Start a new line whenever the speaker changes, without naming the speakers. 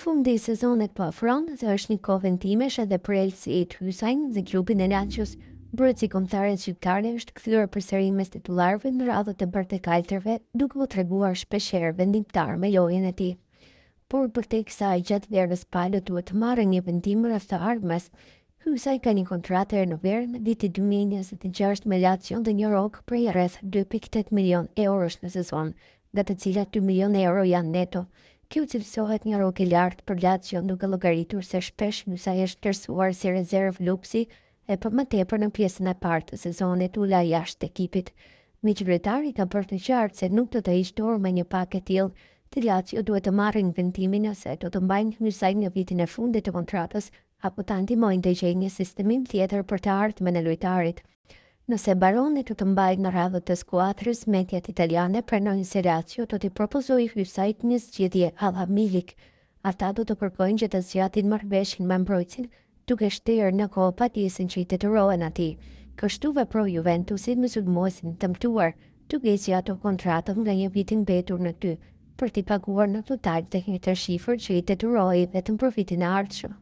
Fundi i sezonit po afron dhe është një kohë vendimesh edhe për Elsiet Hysajn dhe klubin e Lazio's. Mbrojtësi kombëtare shqiptare është kthyer përsëri mes titullarëve në radhët e bërtë të kaltërve, duke u treguar shpeshherë vendimtar me lojën e tij. Por përtej kësaj gjatë verës palët duhet të marrë një vendim rreth të ardhmes. Hysaj ka një kontratë e renovuar në vitin 2026 me Lazio dhe një rrogë prej rreth 2.8 milion eurosh në sezon, nga të cilat 2 milion euro janë neto. Kjo cilësohet një rrogë e lartë për Lazio, duke llogaritur se shpesh Hysaj është vlerësuar si rezervë luksi e për më tepër në pjesën e parë të sezonit u la jashtë ekipit. Miqëritari ka bërë të qartë se nuk do të hiqë dorë me një pakë e tillë. Të Lazio duhet të marrin vendimin nëse do të mbajnë Hysaj në vitin e fundit të kontratës apo ta ndihmojnë të gjejnë një sistemim tjetër për të ardhmen e lojtarit. Nëse baronit të mbajnë në radhët të skuadrës, mediat italiane pranojnë se Lazio do t'i propozojë Hysajt një zgjedhje alla Milik. Ata do të kërkojnë që të zgjatin marrëveshjen me mbrojtësin, duke shtyrë në kohë padjesën që i detyrohen atij. Kështu veproi Juventusi me sulmuesin dëmtuar, duke zgjatur kontratën nga një vit i mbetur në ty, për t'i paguar në total të njëjtën shifër që i detyrohej vetëm për vitin e ardhshëm.